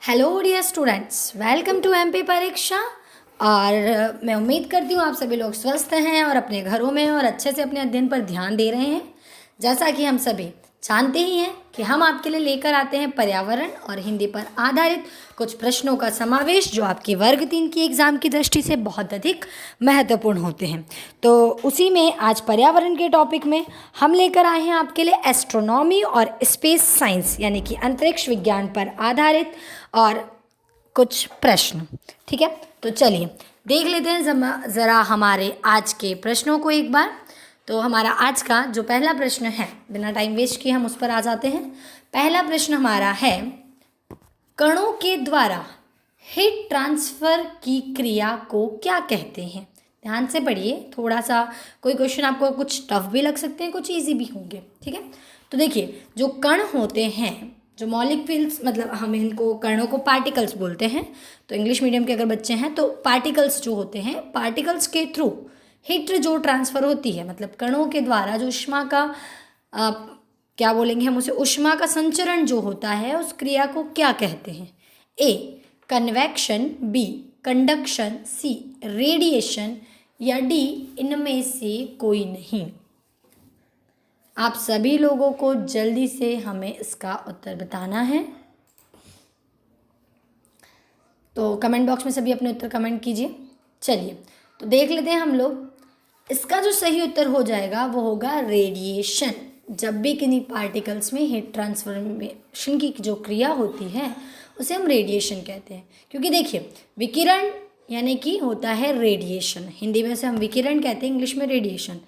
Hello dear students, welcome to MP परीक्षा। और मैं उम्मीद करती हूँ आप सभी लोग स्वस्थ हैं और अपने घरों में और अच्छे से अपने अध्ययन पर ध्यान दे रहे हैं। जैसा कि हम सभी जानते ही हैं कि हम आपके लिए लेकर आते हैं पर्यावरण और हिंदी पर आधारित कुछ प्रश्नों का समावेश जो आपकी वर्ग 3 की एग्ज़ाम की दृष्टि से बहुत अधिक महत्वपूर्ण होते हैं। तो उसी में आज पर्यावरण के टॉपिक में हम लेकर आए हैं आपके लिए एस्ट्रोनॉमी और स्पेस साइंस यानी कि अंतरिक्ष विज्ञान पर आधारित और कुछ प्रश्न। ठीक है, तो चलिए देख लेते हैं ज़रा हमारे आज के प्रश्नों को एक बार। तो हमारा आज का जो पहला प्रश्न है, बिना टाइम वेस्ट किए हम उस पर आ जाते हैं। पहला प्रश्न हमारा है, कणों के द्वारा हीट ट्रांसफर की क्रिया को क्या कहते हैं? ध्यान से पढ़िए, थोड़ा सा कोई क्वेश्चन आपको कुछ टफ भी लग सकते हैं, कुछ इजी भी होंगे। ठीक है, तो देखिए जो कण होते हैं, जो मॉलिक्यूल्स, मतलब हम इनको कणों को पार्टिकल्स बोलते हैं। तो इंग्लिश मीडियम के अगर बच्चे हैं तो पार्टिकल्स जो होते हैं, पार्टिकल्स के थ्रू हीट जो ट्रांसफ़र होती है, मतलब कणों के द्वारा जो ऊष्मा का क्या बोलेंगे हम उसे, ऊष्मा का संचरण जो होता है, उस क्रिया को क्या कहते हैं? ए कन्वेक्शन, बी कंडक्शन, सी रेडिएशन या डी इनमें से कोई नहीं। आप सभी लोगों को जल्दी से हमें इसका उत्तर बताना है। तो कमेंट बॉक्स में सभी अपने उत्तर कमेंट कीजिए। चलिए तो देख लेते हैं हम लोग। इसका जो सही उत्तर हो जाएगा वो होगा रेडिएशन। जब भी किन्हीं पार्टिकल्स में हीट ट्रांसफॉर्मेशन की जो क्रिया होती है उसे हम रेडिएशन कहते हैं। क्योंकि देखिए विकिरण यानी कि होता है रेडिएशन, हिंदी में से हम विकिरण कहते हैं, इंग्लिश में रेडिएशन।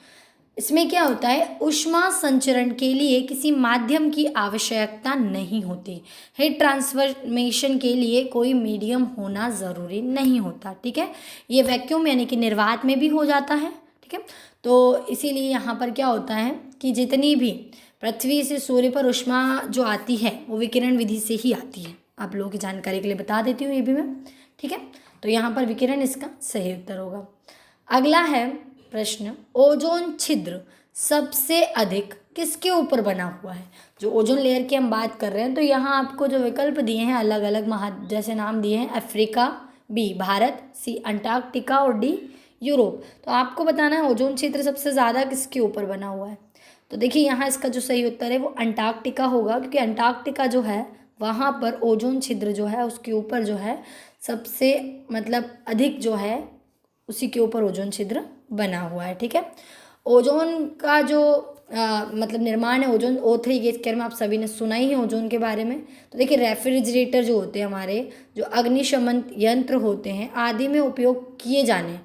इसमें क्या होता है, ऊष्मा संचरण के लिए किसी माध्यम की आवश्यकता नहीं होती। हीट ट्रांसफॉर्मेशन के लिए कोई मीडियम होना ज़रूरी नहीं होता। ठीक है, ये वैक्यूम यानी कि निर्वात में भी हो जाता है। ठीक है, तो इसीलिए यहाँ पर क्या होता है कि जितनी भी पृथ्वी से सूर्य पर ऊष्मा जो आती है वो विकिरण विधि से ही आती है। आप लोगों की जानकारी के लिए बता देती हूँ ये भी मैं। ठीक है, तो यहाँ पर विकिरण इसका सही उत्तर होगा। अगला है प्रश्न, ओजोन छिद्र सबसे अधिक किसके ऊपर बना हुआ है? जो ओजोन लेयर की हम बात कर रहे हैं, तो यहाँ आपको जो विकल्प दिए हैं अलग अलग जैसे नाम दिए हैं, अफ्रीका, बी भारत, सी अंटार्कटिका और डी यूरोप। तो आपको बताना है ओजोन क्षेत्र सबसे ज़्यादा किसके ऊपर बना हुआ है। तो देखिए यहाँ इसका जो सही उत्तर है वो अंटार्कटिका होगा, क्योंकि अंटार्कटिका जो है वहाँ पर ओजोन छिद्र जो है उसके ऊपर जो है सबसे मतलब अधिक जो है उसी के ऊपर ओजोन छिद्र बना हुआ है। ठीक है, ओजोन का जो मतलब निर्माण है, ओजोन O3 गैस के बारे में आप सभी ने सुना ही है ओजोन के बारे में। तो देखिए रेफ्रिजरेटर जो होते हैं हमारे, जो अग्निशमन यंत्र होते हैं आदि में उपयोग किए जाने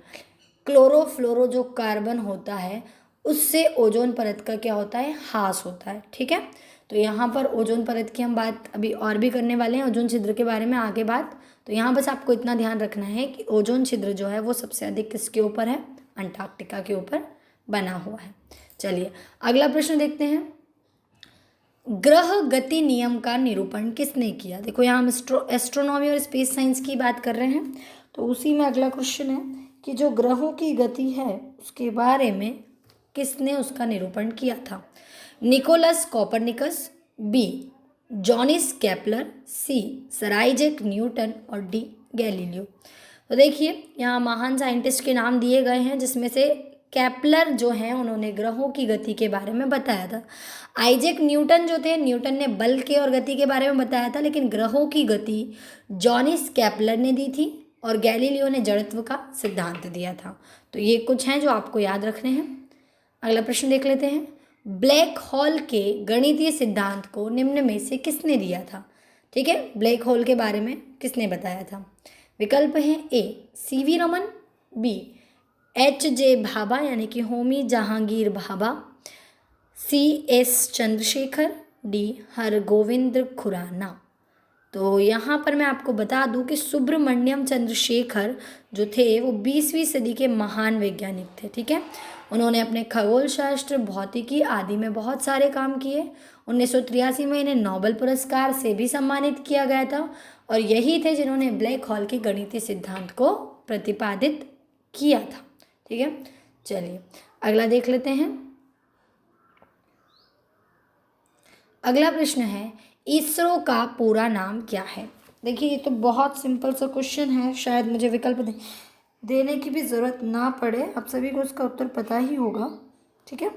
क्लोरोफ्लोरो जो कार्बन होता है उससे ओजोन परत का क्या होता है, ह्रास होता है। ठीक है, तो यहाँ पर ओजोन परत की हम बात अभी और भी करने वाले हैं, ओजोन छिद्र के बारे में आगे बात। तो यहाँ बस आपको इतना ध्यान रखना है कि ओजोन छिद्र जो है वो सबसे अधिक किसके ऊपर है, अंटार्कटिका के ऊपर बना हुआ है। चलिए अगला प्रश्न देखते हैं, ग्रह गति नियम का निरूपण किसने किया? देखो यहाँ हम एस्ट्रोनॉमी और स्पेस साइंस की बात कर रहे हैं, तो उसी में अगला क्वेश्चन है कि जो ग्रहों की गति है उसके बारे में किसने उसका निरूपण किया था? निकोलस कोपरनिकस, बी जॉनिस केपलर, सी सर आइजैक न्यूटन और डी गैलीलियो। तो देखिए यहाँ महान साइंटिस्ट के नाम दिए गए हैं, जिसमें से केपलर जो हैं उन्होंने ग्रहों की गति के बारे में बताया था। आइजैक न्यूटन जो थे, न्यूटन ने बल के और गति के बारे में बताया था, लेकिन ग्रहों की गति जॉनिस केपलर ने दी थी और गैलीलियो ने जड़त्व का सिद्धांत दिया था। तो ये कुछ हैं जो आपको याद रखने हैं। अगला प्रश्न देख लेते हैं, ब्लैक होल के गणितीय सिद्धांत को निम्न में से किसने दिया था? ठीक है, ब्लैक होल के बारे में किसने बताया था? विकल्प हैं, A CV Raman, B HJ. Bhabha यानी कि Homi Jehangir Bhabha, C S Chandrasekhar, D Hargobind Khorana. तो यहाँ पर मैं आपको बता दूं कि सुब्रमण्यम चंद्रशेखर जो थे वो 20वीं सदी के महान वैज्ञानिक थे। ठीक है, उन्होंने अपने खगोल शास्त्र, भौतिकी आदि में बहुत सारे काम किए। 1983 में इन्हें नोबेल पुरस्कार से भी सम्मानित किया गया था और यही थे जिन्होंने ब्लैक होल के गणितीय सिद्धांत को प्रतिपादित किया था। ठीक है, चलिए अगला देख लेते हैं। अगला प्रश्न है, इसरो का पूरा नाम क्या है? देखिए ये तो बहुत सिंपल सा क्वेश्चन है, शायद मुझे विकल्प देने की भी ज़रूरत ना पड़े, आप सभी को इसका उत्तर पता ही होगा। ठीक है,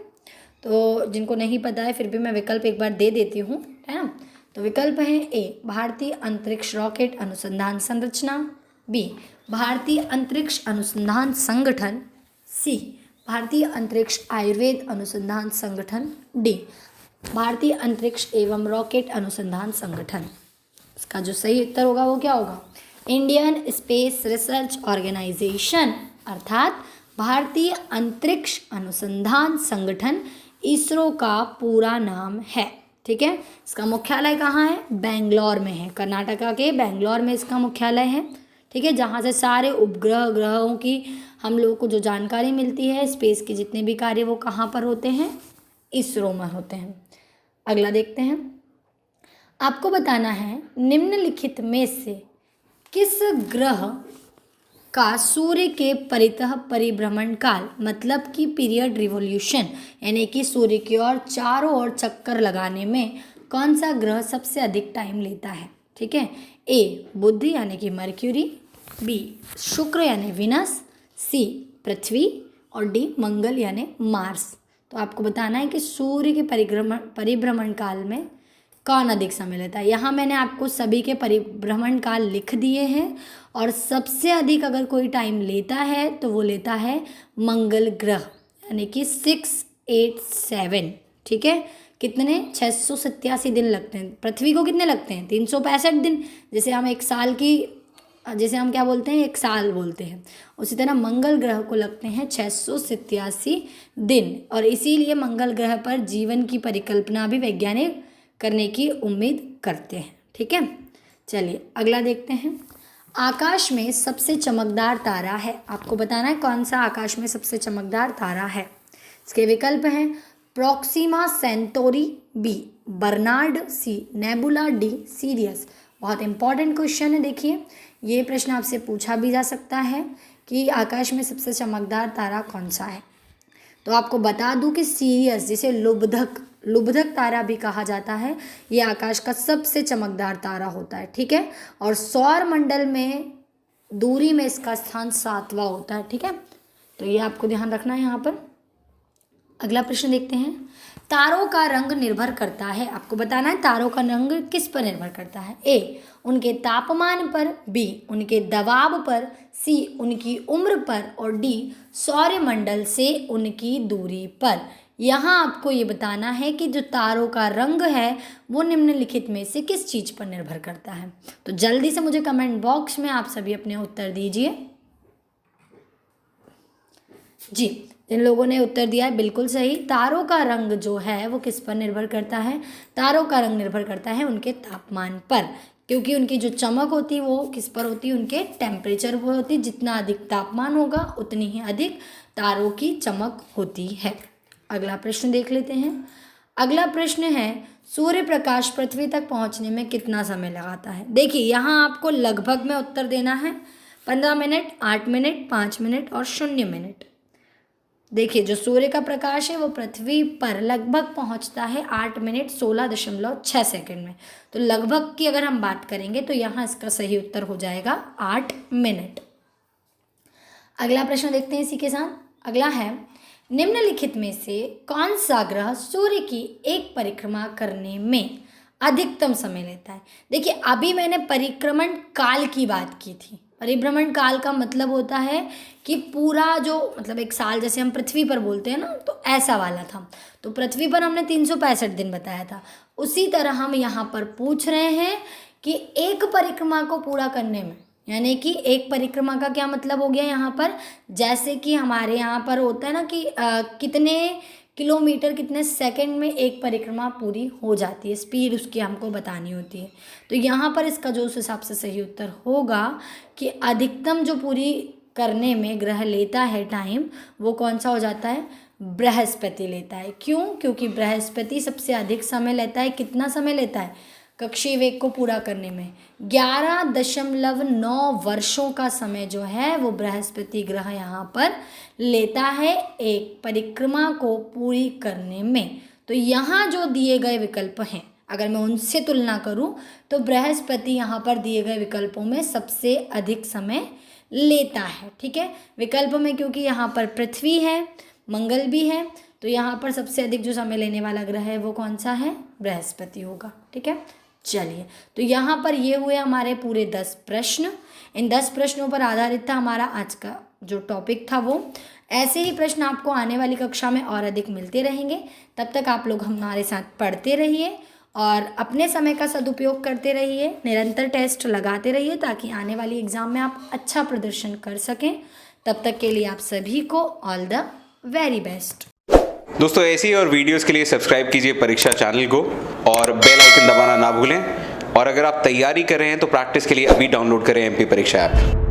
तो जिनको नहीं पता है फिर भी मैं विकल्प एक बार दे देती हूँ, है ना। तो विकल्प है ए भारतीय अंतरिक्ष रॉकेट अनुसंधान संरचना, बी भारतीय अंतरिक्ष अनुसंधान संगठन, सी भारतीय अंतरिक्ष आयुर्वेद अनुसंधान संगठन, डी भारतीय अंतरिक्ष एवं रॉकेट अनुसंधान संगठन। इसका जो सही उत्तर होगा वो क्या होगा, इंडियन स्पेस रिसर्च ऑर्गेनाइजेशन अर्थात भारतीय अंतरिक्ष अनुसंधान संगठन इसरो का पूरा नाम है। ठीक है, इसका मुख्यालय कहाँ है, बेंगलोर में है, कर्नाटका के बेंगलोर में इसका मुख्यालय है। ठीक है, जहाँ से सारे उपग्रह ग्रहों की हम लोगों को जो जानकारी मिलती है, स्पेस के जितने भी कार्य वो कहाँ पर होते हैं, इसरो में होते हैं। अगला देखते हैं, आपको बताना है निम्नलिखित में से किस ग्रह का सूर्य के परितः परिभ्रमण काल मतलब कि पीरियड रिवॉल्यूशन यानी कि सूर्य की ओर चारों ओर चक्कर लगाने में कौन सा ग्रह सबसे अधिक टाइम लेता है। ठीक है, ए बुध यानी कि मर्क्यूरी, बी शुक्र यानी विनस, सी पृथ्वी और डी मंगल यानी मार्स। तो आपको बताना है कि सूर्य के परिभ्रमण काल में कौन अधिक समय लेता है। यहाँ मैंने आपको सभी के परिभ्रमण काल लिख दिए हैं और सबसे अधिक अगर कोई टाइम लेता है तो वो लेता है मंगल ग्रह यानी कि 687। ठीक है, कितने 687 दिन लगते हैं, पृथ्वी को कितने लगते हैं 365 दिन, जैसे हम एक साल की जैसे हम क्या बोलते हैं एक साल बोलते हैं, उसी तरह मंगल ग्रह को लगते हैं 687 दिन और इसीलिए मंगल ग्रह पर जीवन की परिकल्पना भी वैज्ञानिक करने की उम्मीद करते हैं। ठीक है, चलिए अगला देखते हैं, आकाश में सबसे चमकदार तारा है, आपको बताना है कौन सा आकाश में सबसे चमकदार तारा है। इसके विकल्प हैं प्रोक्सिमा सेंटोरी, बी बर्नार्ड, सी नेबुला, डी सीरियस। बहुत इंपॉर्टेंट क्वेश्चन है, देखिए ये प्रश्न आपसे पूछा भी जा सकता है कि आकाश में सबसे चमकदार तारा कौन सा है। तो आपको बता दूं कि सीरियस जिसे लुब्धक तारा भी कहा जाता है, ये आकाश का सबसे चमकदार तारा होता है। ठीक है, और सौर मंडल में दूरी में इसका स्थान 7वां होता है। ठीक है, तो ये आपको ध्यान रखना है यहाँ पर। अगला प्रश्न देखते हैं, तारों का रंग निर्भर करता है, आपको बताना है तारों का रंग किस पर निर्भर करता है। ए उनके तापमान पर, बी उनके दबाव पर, सी उनकी उम्र पर और डी सौरमंडल से उनकी दूरी पर। यहाँ आपको ये बताना है कि जो तारों का रंग है वो निम्नलिखित में से किस चीज़ पर निर्भर करता है। तो जल्दी से मुझे कमेंट बॉक्स में आप सभी अपने उत्तर दीजिए। जी, जिन लोगों ने उत्तर दिया है बिल्कुल सही, तारों का रंग जो है वो किस पर निर्भर करता है, तारों का रंग निर्भर करता है उनके तापमान पर, क्योंकि उनकी जो चमक होती है वो किस पर होती है, उनके टेम्परेचर पर होती है। जितना अधिक तापमान होगा उतनी ही अधिक तारों की चमक होती है। अगला प्रश्न देख लेते हैं, अगला प्रश्न है सूर्य प्रकाश पृथ्वी तक पहुंचने में कितना समय लगाता है। देखिए यहाँ आपको लगभग में उत्तर देना है, 15 मिनट, 8 मिनट, 5 मिनट और 0 मिनट। देखिए जो सूर्य का प्रकाश है वो पृथ्वी पर लगभग पहुंचता है 8 मिनट 16.6 सेकंड में। तो लगभग की अगर हम बात करेंगे तो यहाँ इसका सही उत्तर हो जाएगा 8 मिनट। अगला प्रश्न देखते हैं इसी के साथ। अगला है निम्नलिखित में से कौन सा ग्रह सूर्य की एक परिक्रमा करने में अधिकतम समय लेता है। देखिए अभी मैंने परिक्रमण काल की बात की थी, परिभ्रमण काल का मतलब होता है कि पूरा जो मतलब एक साल जैसे हम पृथ्वी पर बोलते हैं ना, तो ऐसा वाला था। तो पृथ्वी पर हमने 365 दिन बताया था, उसी तरह हम यहाँ पर पूछ रहे हैं कि एक परिक्रमा को पूरा करने में, यानी कि एक परिक्रमा का क्या मतलब हो गया यहाँ पर, जैसे कि हमारे यहाँ पर होता है ना कि कितने किलोमीटर कितने सेकंड में एक परिक्रमा पूरी हो जाती है, स्पीड उसकी हमको बतानी होती है। तो यहाँ पर इसका जो उस हिसाब से सही उत्तर होगा कि अधिकतम जो पूरी करने में ग्रह लेता है टाइम, वो कौन सा हो जाता है, बृहस्पति लेता है। क्यों? क्योंकि बृहस्पति सबसे अधिक समय लेता है। कितना समय लेता है कक्षीय वेग को पूरा करने में? 11.9 वर्षों का समय जो है वो बृहस्पति ग्रह यहाँ पर लेता है एक परिक्रमा को पूरी करने में। तो यहाँ जो दिए गए विकल्प हैं अगर मैं उनसे तुलना करूं तो बृहस्पति यहाँ पर दिए गए विकल्पों में सबसे अधिक समय लेता है। ठीक है, विकल्प में क्योंकि यहाँ पर पृथ्वी है, मंगल भी है, तो यहाँ पर सबसे अधिक जो समय लेने वाला ग्रह है वो कौन सा है, बृहस्पति होगा। ठीक है, चलिए तो यहाँ पर ये हुए हमारे पूरे 10 प्रश्न। इन 10 प्रश्नों पर आधारित था हमारा आज का जो टॉपिक था वो। ऐसे ही प्रश्न आपको आने वाली कक्षा में और अधिक मिलते रहेंगे। तब तक आप लोग हमारे साथ पढ़ते रहिए और अपने समय का सदुपयोग करते रहिए, निरंतर टेस्ट लगाते रहिए ताकि आने वाली एग्ज़ाम में आप अच्छा प्रदर्शन कर सकें। तब तक के लिए आप सभी को ऑल द वेरी बेस्ट। दोस्तों ऐसी और वीडियोस के लिए सब्सक्राइब कीजिए परीक्षा चैनल को और बेल आइकन दबाना ना भूलें। और अगर आप तैयारी कर रहे हैं तो प्रैक्टिस के लिए अभी डाउनलोड करें MP परीक्षा ऐप।